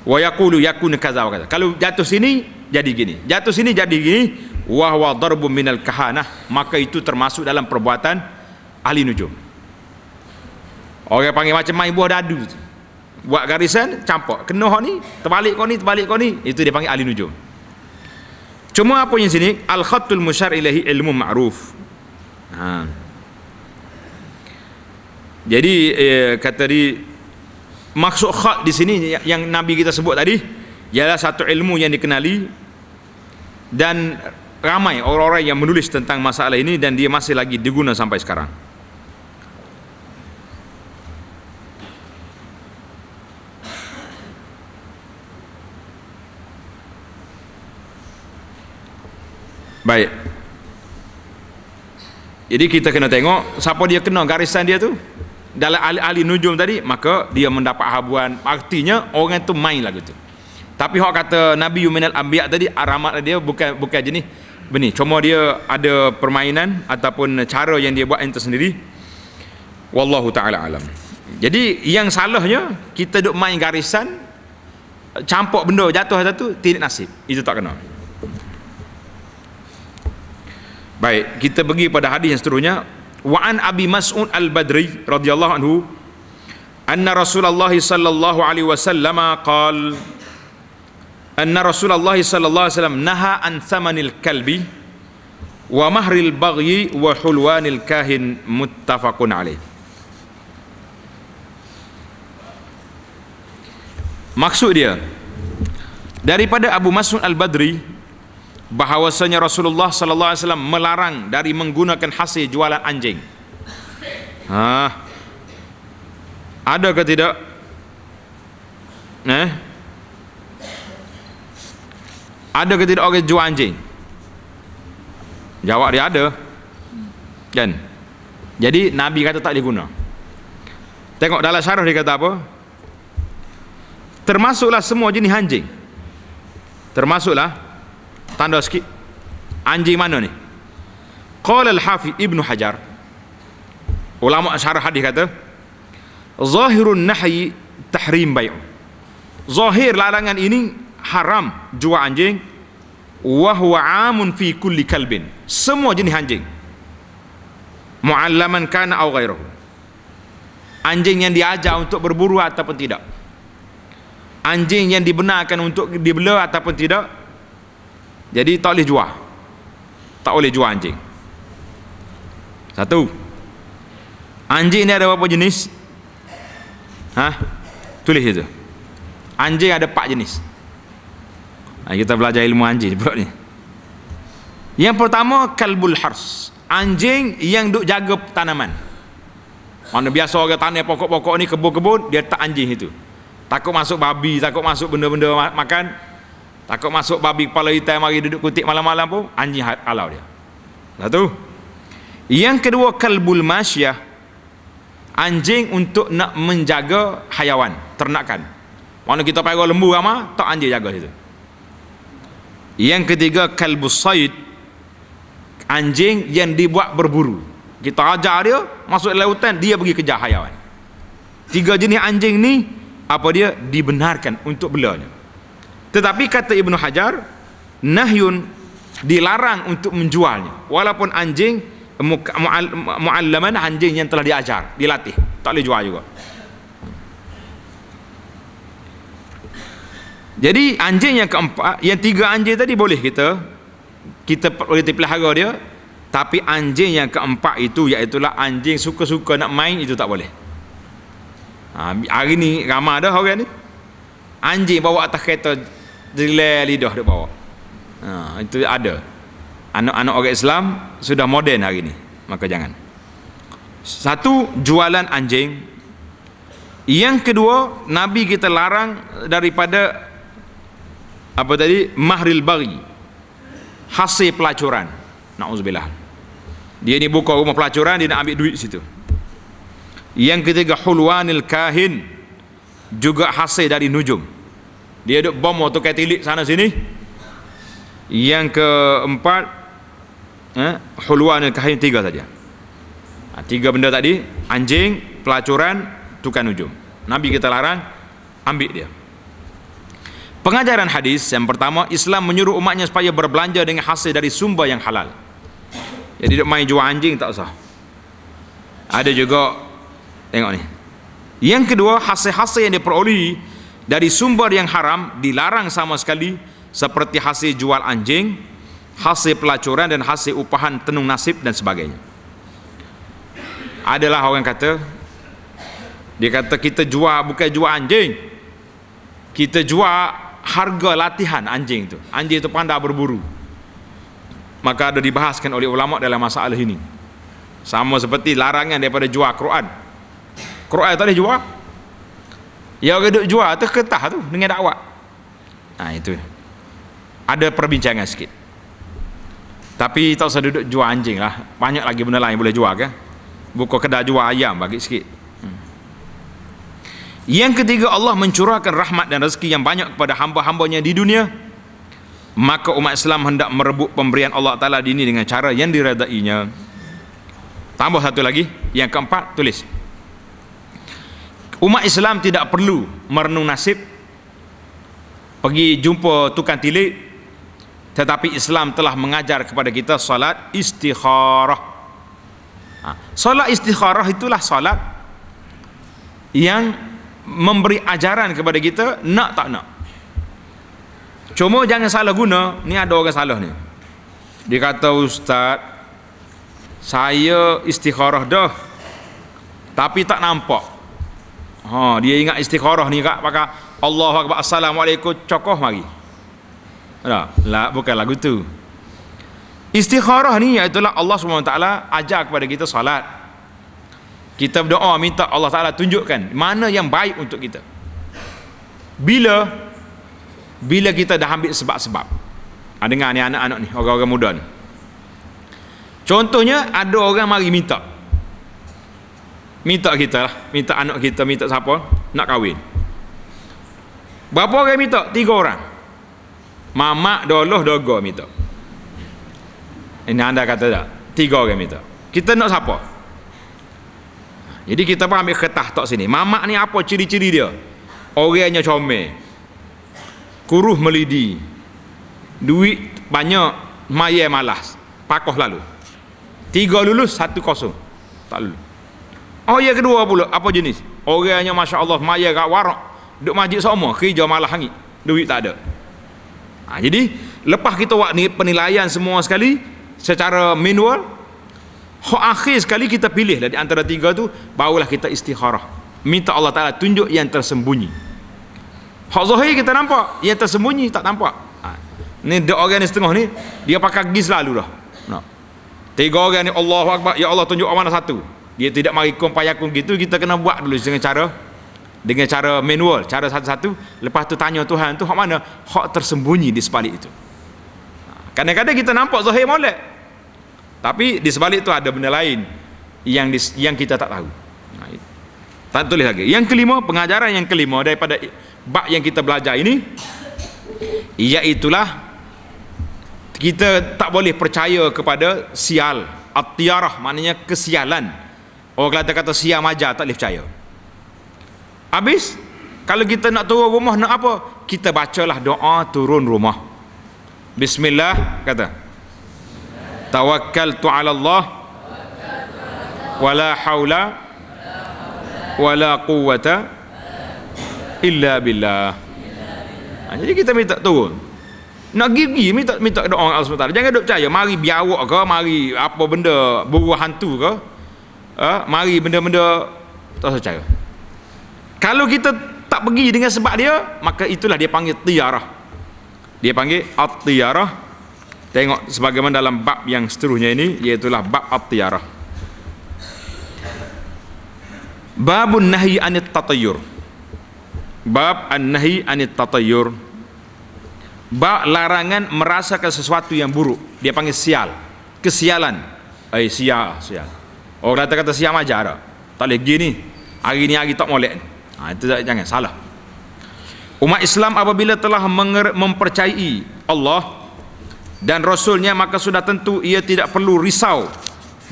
Speaker 1: Wa yaqulu yakun kaza wa kaza. Kalau jatuh sini jadi gini, jatuh sini jadi gini. Wa huwa darbun minal kahanah, maka itu termasuk dalam perbuatan ahli nujum. Orang panggil macam main buah dadu tu. Buat garisan campur, kena hak ni, terbalik kau ni, itu dia panggil ahli nujum. Cuma apa yang sini, al-khattul musyar ilahi ilmu ma'ruf. Jadi kata di maksud khat di sini yang Nabi kita sebut tadi ialah satu ilmu yang dikenali, dan ramai orang-orang yang menulis tentang masalah ini, dan dia masih lagi diguna sampai sekarang. Baik. Jadi kita kena tengok siapa dia kena garisan dia tu. Dalam ahli nujum tadi, maka dia mendapat habuan. Artinya orang tu main lagu tu. Tapi hak kata Nabi Yuminal Anbiya tadi, aramat dia bukan jenis benih. Cuma dia ada permainan ataupun cara yang dia buat yang tersendiri. Wallahu ta'ala alam. Jadi yang salahnya kita duk main garisan, campur benda jatuh atas tu, tidak nasib. Itu tak kena. Baik, kita pergi pada hadis yang seterusnya. Wa an Abi Mas'ud Al-Badri radhiyallahu anhu anna Rasulullah sallallahu alaihi wasallam qala anna Rasulullah sallallahu alaihi wasallam naha an thamanil kalbi wa mahril baghi wa hulwanil kahin, muttafaqun alaih. Maksud dia daripada Abu Mas'ud Al-Badri bahawasanya Rasulullah sallallahu alaihi wasallam melarang dari menggunakan hasil jualan anjing. Ada ke tidak? Ada ke tidak orang jual anjing? Jawab dia ada. Kan? Jadi Nabi kata tak boleh guna. Tengok dalam syarah dia kata apa? Termasuklah semua jenis anjing. Termasuklah, tanda sikit, anjing mana ni? Qala al-Hafiz Ibnu Hajar, ulama syarah hadis kata, zahirun nahyi tahrim bai'. Zahir larangan ini haram jual anjing, wa huwa 'amun fi kulli kalbin. Semua jenis anjing. Mu'allaman kana aw ghairuhu. Anjing yang diajar untuk berburu ataupun tidak. Anjing yang dibenarkan untuk dibela ataupun tidak. Jadi tak boleh jual. tak boleh jual anjing. Satu, anjing ni ada berapa jenis? Tulis itu. Anjing ada 4 jenis. Kita belajar ilmu anjing pula ni. Yang pertama, kalbul hars, anjing yang duk jaga tanaman. Mana biasa orang tanam pokok-pokok ni, kebun-kebun, dia tak anjing itu. Takut masuk babi, takut masuk benda-benda makan, takut masuk babi kepala hitam mari duduk kutip malam-malam pun, anjing halau dia. Satu. Yang kedua, kalbul masyah, anjing untuk nak menjaga hayawan, ternakan. Mana kita pergi lembu ramah, tak anjing jaga situ. Yang ketiga, kalbus said, anjing yang dibuat berburu. Kita ajar dia masuk lautan, dia pergi kejar hayawan. 3 jenis anjing ni apa dia dibenarkan untuk belanya. Tetapi kata Ibnu Hajar, nahyun, dilarang untuk menjualnya. Walaupun anjing mu'allaman, anjing yang telah diajar, dilatih, tak boleh jual juga. Jadi anjing yang keempat, yang 3 anjing tadi boleh kita boleh pelihara dia. Tapi anjing yang keempat itu, iaitulah anjing suka-suka nak main, itu tak boleh. Hari ni ramai dah orang ni, anjing bawa atas kereta, jelai lidah dia bawa. Itu ada. Anak-anak orang Islam sudah moden hari ni, maka jangan. Satu, jualan anjing. Yang kedua, Nabi kita larang daripada apa tadi, mahril baghi, hasil pelacuran. Na'udzubillah. Dia ni buka rumah pelacuran, dia nak ambil duit situ. Yang ketiga, hulwanil kahin, juga hasil dari nujum. Dia duk bom atau katilik sana sini. Yang keempat, hulwanil kahin, 3 saja. 3 benda tadi, anjing, pelacuran, tukang nujum. Nabi kita larang, ambil dia. Pengajaran hadis yang pertama, Islam menyuruh umatnya supaya berbelanja dengan hasil dari sumber yang halal. Jadi duk main jual anjing tak usah. Ada juga, tengok ni. Yang kedua, hasil-hasil yang diperolehi dari sumber yang haram dilarang sama sekali, seperti hasil jual anjing, hasil pelacuran, dan hasil upahan tenung nasib dan sebagainya. Adalah orang kata, dia kata kita jual, bukan jual anjing, kita jual harga latihan anjing tu. Anjing tu pandai berburu. Maka ada dibahaskan oleh ulama dalam masalah ini. Sama seperti larangan daripada jual Quran. Quran tak boleh jual. Yang orang duk jual tu kertas tu dengan dakwah. Itu ada perbincangan sikit. Tapi tak usah duduk jual anjing lah. Banyak lagi benda lain boleh jual kan. Buka kedai jual ayam bagi sikit. Yang ketiga, Allah mencurahkan rahmat dan rezeki yang banyak kepada hamba-hambanya di dunia. Maka umat Islam hendak merebut pemberian Allah Ta'ala ini dengan cara yang diredainya. Tambah satu lagi, yang keempat, tulis. Umat Islam tidak perlu merenung nasib, pergi jumpa tukang tilik, tetapi Islam telah mengajar kepada kita salat istikharah. Salat istikharah itulah salat yang memberi ajaran kepada kita nak tak nak. Cuma jangan salah guna. Ni ada orang salah ni, dia kata, ustaz, saya istikharah dah tapi tak nampak. Dia ingat istikharah ni kak pakai Allahu Akbar, Assalamualaikum, cokoh mari. Lah, bukan lagu tu. Istikharah ni iaitulah Allah SWT ajar kepada kita salat. Kita berdoa minta Allah Ta'ala tunjukkan mana yang baik untuk kita. Bila kita dah ambil sebab-sebab. Dengar ni anak-anak ni, orang-orang muda ni. Contohnya ada orang mari minta kita lah, minta anak kita, minta siapa nak kahwin. Berapa orang minta? 3 orang. Mamak, doloh, dogo minta. Ini anda kata tak? 3 orang minta. Kita nak siapa? Jadi kita pun ambil kertas tok sini. Mamak ni apa ciri-ciri dia? Orangnya comel, kuruh melidi, duit banyak, maya malas, pakoh lalu. 3 lulus, 1 kosong, tak lulus. Yang kedua pula, apa jenis? Orangnya Masya Allah, maya kat warak, duduk masjid semua, kerja malah hangit, duit tak ada. Jadi lepas kita buat ni penilaian semua sekali, secara manual, hak akhir sekali kita pilih lah di antara tiga tu, barulah kita istikharah, minta Allah Ta'ala tunjuk yang tersembunyi. Hak zahir kita nampak, yang tersembunyi tak nampak. Ni dia orang ni setengah ni, dia pakai gigi selalu dah. Tiga orang ni Allahu Akbar, ya Allah tunjuk mana satu. Dia tidak mari kumpayakun gitu, kita kena buat dulu dengan cara manual, cara satu-satu. Lepas tu tanya Tuhan tu hak mana, hak tersembunyi di sebalik itu. Kadang-kadang kita nampak zahir molek, tapi di sebalik itu ada benda lain yang kita tak tahu. Tak tulis lagi. Yang kelima, pengajaran yang kelima daripada bab yang kita belajar ini, iaitulah kita tak boleh percaya kepada sial. At-tiyarah maknanya kesialan. Orang kata sial maja, tak boleh percaya. Habis kalau kita nak turun rumah, nak apa, kita bacalah doa turun rumah. Bismillah, kata tawakkaltu ala Allah wala haula wala quwwata illa billah. Jadi kita minta turun. Nak gigi minta doa Allah SWT. Jangan duk percaya mari biawak ke, mari apa benda buruh hantu ke, mari benda-benda tak percaya. Kalau kita tak pergi dengan sebab dia, maka itulah dia panggil tiyarah. Dia panggil at-tiyarah. Tengok sebagaimana dalam bab yang seterusnya ini, iaitulah bab at-tiyarah. Babun nahyi anit tatayyur. Bab an-nahyi anit tatayyur. Bab larangan merasakan sesuatu yang buruk. Dia panggil sial, kesialan. Sial. Orang kata sial majar, tak boleh gini. Hari ni hari tak molek. Itu jangan salah. Umat Islam apabila telah mempercayai Allah dan Rasulnya, maka sudah tentu ia tidak perlu risau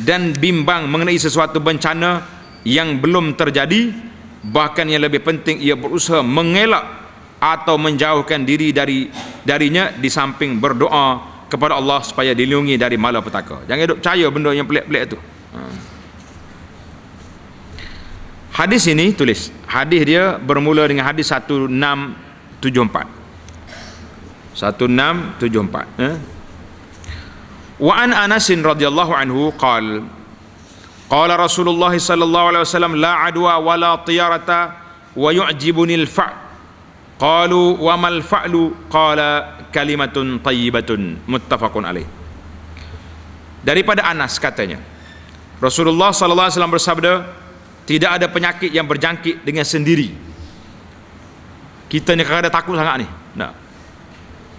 Speaker 1: dan bimbang mengenai sesuatu bencana yang belum terjadi. Bahkan yang lebih penting, ia berusaha mengelak atau menjauhkan diri darinya, di samping berdoa kepada Allah supaya dilindungi dari malapetaka. Jangan duk percaya benda yang pelik-pelik tu. Hadis ini, tulis hadis dia bermula dengan hadis 1674. 1674. Wa an Anas radhiyallahu anhu qala Rasulullah sallallahu alaihi wasallam la adwa wala tiyarata wa yu'jibuni al-fa'. Qalu wa mal fa'lu, qala kalimatun tayyibatun, muttafaqun alaih. Daripada Anas katanya, Rasulullah sallallahu alaihi wasallam bersabda, tidak ada penyakit yang berjangkit dengan sendiri. Kita ni kadang-kadang takut sangat ni. Nah,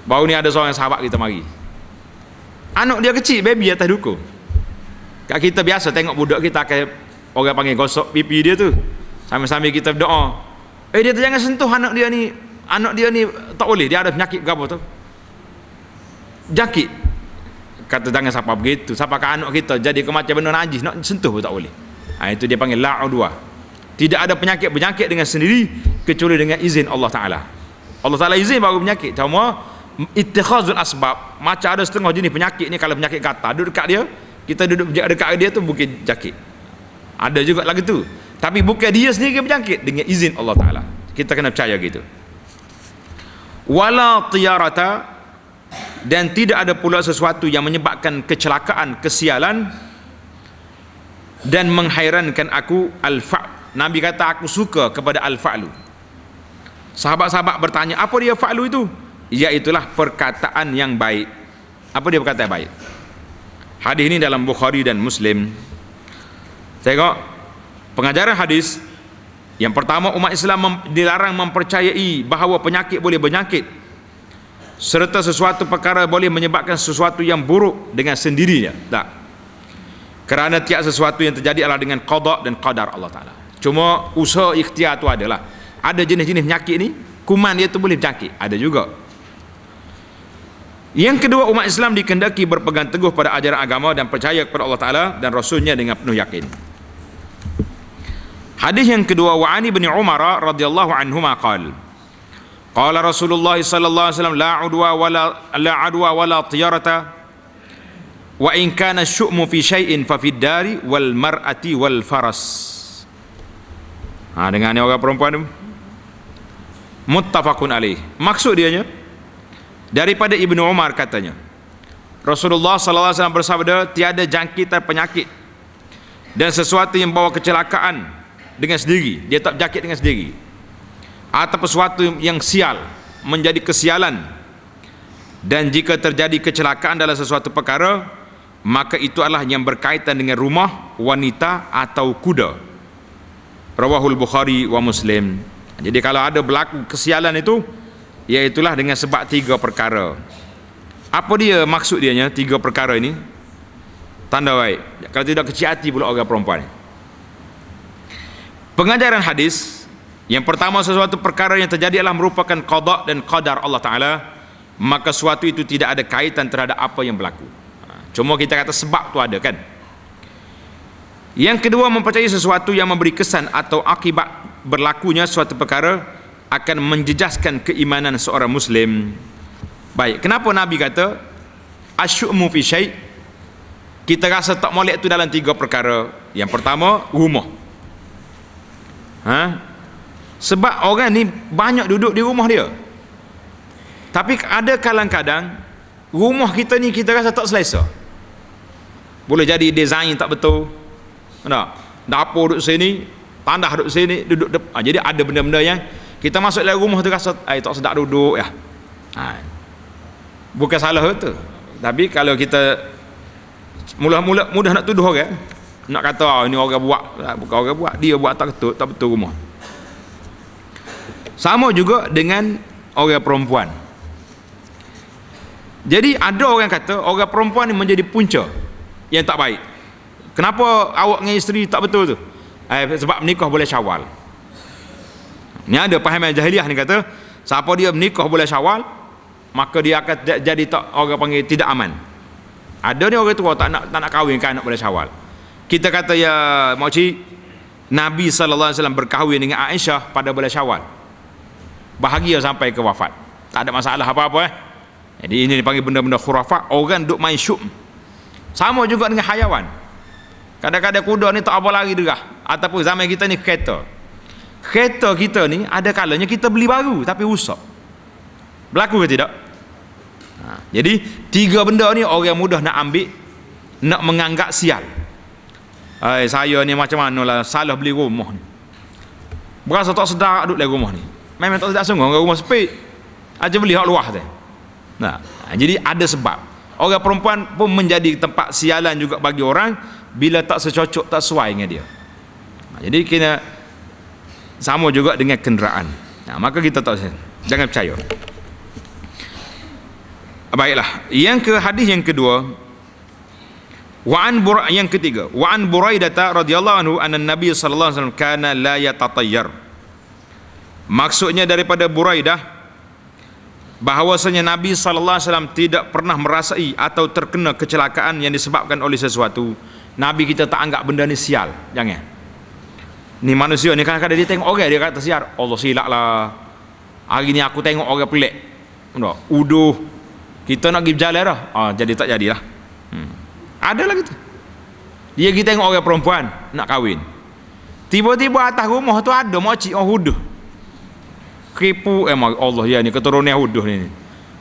Speaker 1: baru ni ada seorang sahabat kita mari, anak dia kecil, baby atas dukung. Kat kita biasa tengok budak kita, orang panggil gosok pipi dia tu, sambil-sambil kita berdoa, dia tu jangan sentuh anak dia ni, tak boleh, dia ada penyakit ke apa tu, jangkit. Kata jangan siapa begitu, siapa ke anak kita jadi macam benda najis, nak sentuh pun tak boleh. Itu dia panggil la'udwa. Tidak ada penyakit berjangkit dengan sendiri kecuali dengan izin Allah Ta'ala. Allah Ta'ala izin baru penyakit. Cuma ittikhazul asbab, macam ada setengah jenis penyakit ni, kalau penyakit gatal duduk dekat dia, kita duduk dekat dia tu mungkin jangkit. Ada juga lagi tu, tapi bukan dia sendiri berjangkit, dengan izin Allah Ta'ala. Kita kena percaya gitu. Wala tiyarata, dan tidak ada pula sesuatu yang menyebabkan kecelakaan, kesialan dan menghairankan aku, al-fa'. Nabi kata aku suka kepada al-fa'lu. Sahabat-sahabat bertanya, apa dia fa'lu itu? Iaitulah perkataan yang baik. Apa dia perkataan baik? Hadis ini dalam Bukhari dan Muslim. Tengok pengajaran hadis. Yang pertama, umat Islam dilarang mempercayai bahawa penyakit boleh berjangkit, serta sesuatu perkara boleh menyebabkan sesuatu yang buruk dengan sendirinya. Tak. Kerana tiap sesuatu yang terjadi adalah dengan qada dan qadar Allah Ta'ala. Cuma usaha ikhtiar tu adalah, ada jenis-jenis penyakit ni, kuman dia tu boleh berjangkit, ada juga. Yang kedua, umat Islam dikehendaki berpegang teguh pada ajaran agama dan percaya kepada Allah Ta'ala dan Rasulnya dengan penuh yakin. Hadis yang kedua, wa ani bin Umar radhiyallahu anhuma qala Rasulullah sallallahu alaihi wasallam la adwa wala tiyarata wa in kana syu'mu fi syai'in fa fid dari wal mar'ati wal faras. Dengan ni orang perempuan tu, muttafaqun alaih. Maksud dianya daripada Ibnu Umar katanya, Rasulullah sallallahu alaihi wasallam bersabda, tiada jangkitan penyakit dan sesuatu yang bawa kecelakaan dengan sendiri, dia tak berjangkit dengan sendiri, atau sesuatu yang sial menjadi kesialan, dan jika terjadi kecelakaan dalam sesuatu perkara, maka itu adalah yang berkaitan dengan rumah, wanita atau kuda. Rawahul Bukhari wa Muslim. Jadi kalau ada berlaku kesialan itu, iaitulah dengan sebab 3 perkara. Apa dia maksud dianya 3 perkara ini? Tanda baik. Kalau tidak, kecil hati pula orang perempuan. Pengajaran hadis yang pertama, sesuatu perkara yang terjadi adalah merupakan qada dan qadar Allah Ta'ala, maka suatu itu tidak ada kaitan terhadap apa yang berlaku. Cuma kita kata sebab tu ada kan. Yang kedua, mempercayai sesuatu yang memberi kesan atau akibat berlakunya suatu perkara akan menjejaskan keimanan seorang Muslim. Baik, kenapa Nabi kata asyu'mu fi syai'? Kita rasa tak molek tu dalam 3 perkara. Yang pertama, rumah. Sebab orang ni banyak duduk di rumah dia. Tapi ada kadang-kadang rumah kita ni kita rasa tak selesa. Boleh jadi design tak betul. Tak? Dapur duduk sini, tandah duduk sini, duduk depan. Jadi ada benda-benda yang kita masuk dalam rumah tu rasa tak sedap duduk ya. Bukan salah itu. Tapi kalau kita mula-mula mudah nak tuduh orang, nak kata ini orang buat, bukan orang buat, dia buat tak betul rumah. Sama juga dengan orang perempuan. Jadi ada orang kata orang perempuan ni menjadi punca yang tak baik. Kenapa awak dengan isteri tak betul tu? Sebab menikah boleh Syawal. Ni ada pahaman jahiliah ni kata, siapa dia menikah boleh Syawal, maka dia akan jadi tak, orang panggil tidak aman. Ada ni orang tua tak nak kahwin kan anak boleh Syawal. Kita kata ya makcik, Nabi sallallahu alaihi wasallam berkahwin dengan Aisyah pada bulan Syawal. Bahagia sampai ke wafat. Tak ada masalah apa-apa. Jadi ini dipanggil benda-benda khurafat, orang duk main syuk. Sama juga dengan hayawan. Kadang-kadang kuda ni tak apa lagi derah, ataupun zaman kita ni kereta. Kereta kita ni ada kalanya kita beli baru tapi rusak. Berlaku ke tidak? Jadi 3 benda ni orang mudah nak ambil, nak menganggap sial. Saya ni macam mana lah, salah beli rumah ni, berasa tak sedap duduk dalam rumah ni. Memang tak sedap sungguh, rumah sempit aja beli hak luar tu. Jadi ada sebab. Orang perempuan pun menjadi tempat sialan juga bagi orang bila tak secocok, tak sesuai dengan dia. Jadi kena sama juga dengan kenderaan. Maka kita tak, jangan percaya. Baiklah, hadis yang kedua, yang ketiga, wa an Buraidah radhiyallahu anhu anna Nabi sallallahu alaihi wasallam kana la yatatayyar. Maksudnya daripada Buraidah bahawasanya Nabi sallallahu alaihi wasallam tidak pernah merasai atau terkena kecelakaan yang disebabkan oleh sesuatu. Nabi kita tak anggap benda ni sial. Jangan. Ni manusia ni kadang-kadang dia tengok orang dia kata sial. Allah silaplah. Hari ni aku tengok orang pelik. Uduh. Kita nak pergi berjalan dah. Jadi tak jadilah. Ada lah gitu. Dia pergi tengok orang perempuan nak kahwin. Tiba-tiba atas rumah tu ada makcik orang huduh. Kripu Allah ya ni keturunan huduh ni.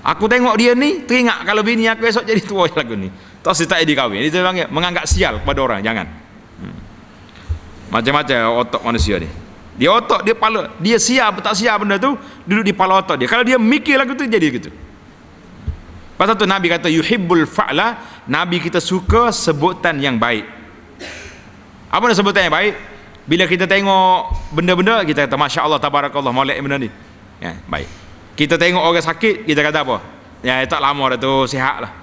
Speaker 1: Aku tengok dia ni teringat kalau bini aku esok jadi tua lagu ni. Tak tak jadi kahwin. Itu panggil menganggap sial kepada orang. Jangan. Macam-macam otak manusia ni. Dia otak dia pala, dia siap tak siap benda tu duduk di pala otak dia. Kalau dia mikir lagu tu jadi gitu. Pasal tu Nabi kata yuhibbul fa'la, Nabi kita suka sebutan yang baik. Apa nak sebutan yang baik? Bila kita tengok benda-benda kita kata masya-Allah tabarakallah molek benda ni. Ya, baik. Kita tengok orang sakit kita kata apa? Ya tak lama dah tu sihatlah.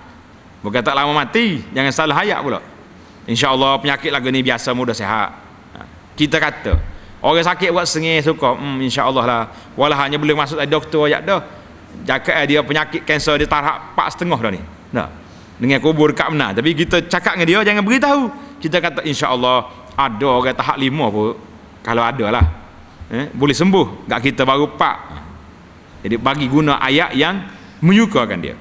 Speaker 1: Bukan tak lama mati, jangan salah hayat pula. Insya-Allah penyakit lagu ni biasa mudah sihat. Kita kata orang sakit buat sengih suka insya-Allah lah. Walau hanya boleh masuk doktor ayat dah. Cakap dia penyakit kanser dia tarhak 4,5 dah ni. Nah, dengan kubur dekat benar. Tapi kita cakap dengan dia jangan beritahu. Kita kata insya-Allah ada orang tahap 5 pun kalau ada lah. Boleh sembuh. Tak kita baru 4. Jadi bagi guna ayat yang menyukakan dia.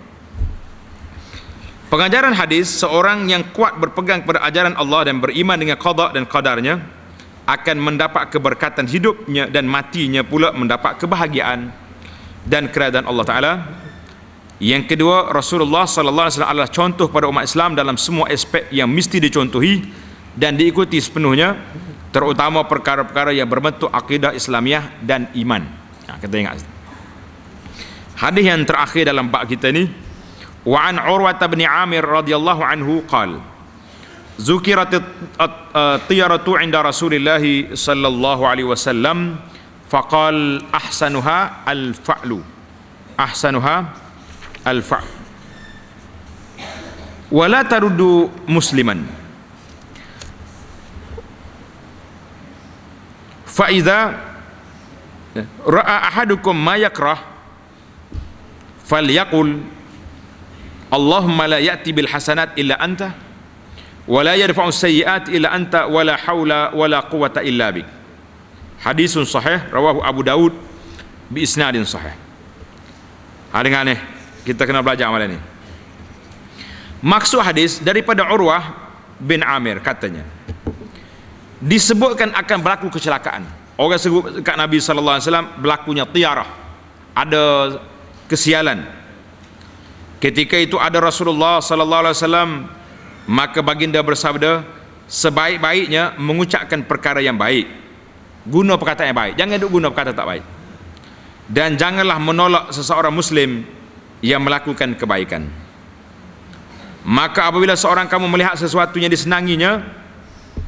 Speaker 1: Pengajaran hadis, seorang yang kuat berpegang pada ajaran Allah dan beriman dengan qada dan qadarnya akan mendapat keberkatan hidupnya dan matinya pula mendapat kebahagiaan dan keredaan Allah Ta'ala. Yang kedua, Rasulullah sallallahu alaihi wasallam adalah contoh pada umat Islam dalam semua aspek yang mesti dicontohi dan diikuti sepenuhnya, terutama perkara-perkara yang berbentuk akidah Islamiah dan iman. Kita ingat hadis yang terakhir dalam bab kita ni, wa an Urwah bin Amir radhiyallahu anhu qala zukirat at-tiyaratu 'inda Rasulillah sallallahu alaihi wasallam faqal ahsanuha al-fa'lu wa la taruddu musliman fa idza ra'a ahadukum ma yakrah falyaqul Allahumma la ya'ti bil hasanat illa anta wa la yarfa'u sayyi'at illa anta wa la haula wa la quwwata illa bik. Hadisun sahih rawahu Abu Daud bi isnadin sahih. Dengan ni kita kena belajar amalan ni. Maksud hadis daripada Urwah bin Amir, katanya disebutkan akan berlaku kecelakaan. Orang sebut dekat Nabi sallallahu alaihi wasallam berlakunya tiarah, ada kesialan. Ketika itu ada Rasulullah sallallahu alaihi wasallam, maka baginda bersabda, sebaik-baiknya mengucapkan perkara yang baik, guna perkataan yang baik, jangan duk guna perkataan tak baik, dan janganlah menolak seseorang muslim yang melakukan kebaikan. Maka apabila seorang kamu melihat sesuatu yang disenanginya,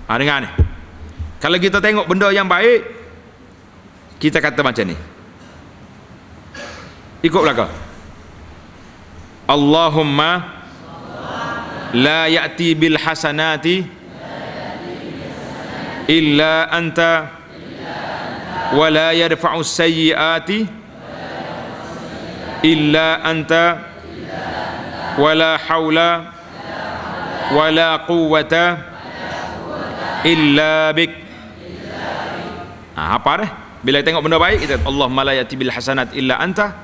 Speaker 1: dengar ni, kalau kita tengok benda yang baik, kita kata macam ni, ikut belakang, Allahumma la ya'ti bil hasanati illa anta wa la yarfa'u sayyiati illa anta wa la hawla wa la quwwata illa bik. Apa dah? Bila tengok benda baik, kita Allahumma la ya'ti bil hasanat illa anta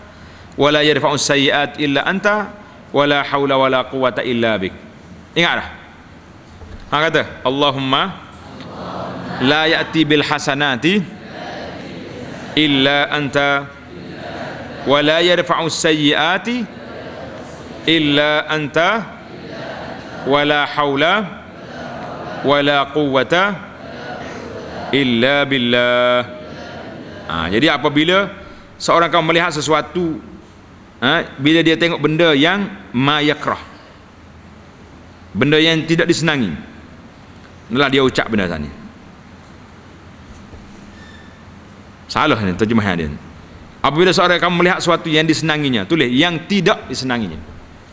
Speaker 1: wa la yarfa'u sayyiat illa anta wa la hawla wa la quwwata illa bik. Ingat dah? Kata Allahumma la ya'ti bil hasanati illa anta wa la yarfa'u sayyiati illa anta wa la hawla wa la quwwata illa billah. Jadi apabila seorang kamu melihat sesuatu, bila dia tengok benda yang ma yakrah, benda yang tidak disenangi, itulah dia ucap benda tadi. Salah ni terjemahan dia. Apabila seorang kamu melihat sesuatu yang disenanginya, tulis yang tidak disenanginya,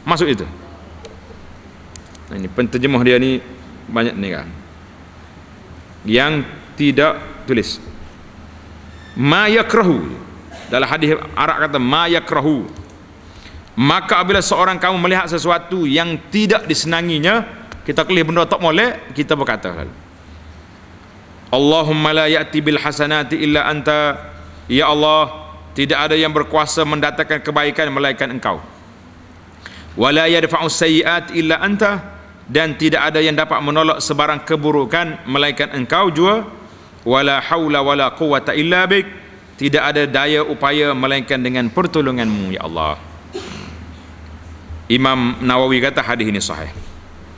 Speaker 1: masuk itu. Ini penterjemah dia ni banyak ni kan, yang tidak, tulis ma yakrahu. Dalam hadis Arab kata ma yakrahu. Maka apabila seorang kamu melihat sesuatu yang tidak disenanginya, kita pilih benda tak molek, kita berkata Allahumma la ya'ti bil hasanati illa anta, ya Allah, tidak ada yang berkuasa mendatangkan kebaikan melainkan engkau, wa la yadfa'u sayyiat illa anta, dan tidak ada yang dapat menolak sebarang keburukan melainkan engkau jua, wala haula wala quwwata illa bik, tidak ada daya upaya melainkan dengan pertolonganmu ya Allah. Imam Nawawi kata hadis ini sahih.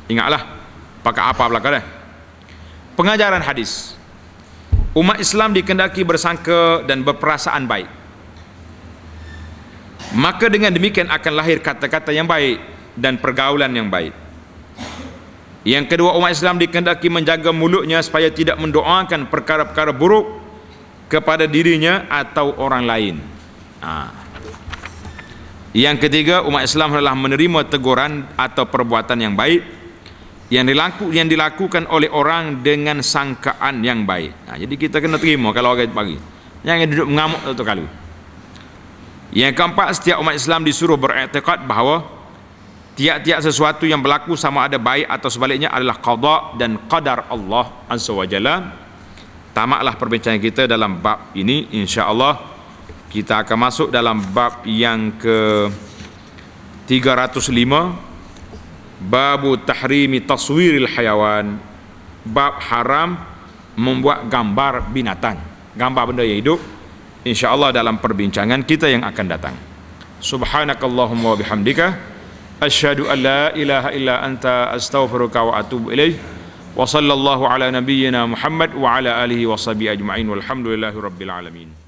Speaker 1: Ingatlah pakai apa belakang dah. Pengajaran hadis, umat Islam dikehendaki bersangka dan berperasaan baik, maka dengan demikian akan lahir kata-kata yang baik dan pergaulan yang baik. Yang kedua, umat Islam dikehendaki menjaga mulutnya supaya tidak mendoakan perkara-perkara buruk kepada dirinya atau orang lain. Yang ketiga, umat Islam adalah menerima teguran atau perbuatan yang baik yang dilakukan oleh orang dengan sangkaan yang baik. Jadi kita kena terima kalau orang bagi, jangan duduk mengamuk satu kali. Yang keempat, setiap umat Islam disuruh beriktikad bahawa tiap-tiap sesuatu yang berlaku sama ada baik atau sebaliknya adalah qada dan qadar Allah Azza wa Jalla. Tamatlah perbincangan kita dalam bab ini. InsyaAllah kita akan masuk dalam bab yang ke 305, babu tahrimi taswiril hayawan, bab haram membuat gambar binatang, gambar benda yang hidup. InsyaAllah dalam perbincangan kita yang akan datang. Subhanakallahumma wa bihamdika asyhadu an la ilaha illa anta astaghfiruka wa atubu ilaik. Wa sallallahu ala nabiyyina Muhammad wa ala alihi wa sahbihi ajma'in walhamdulillahi rabbil alamin.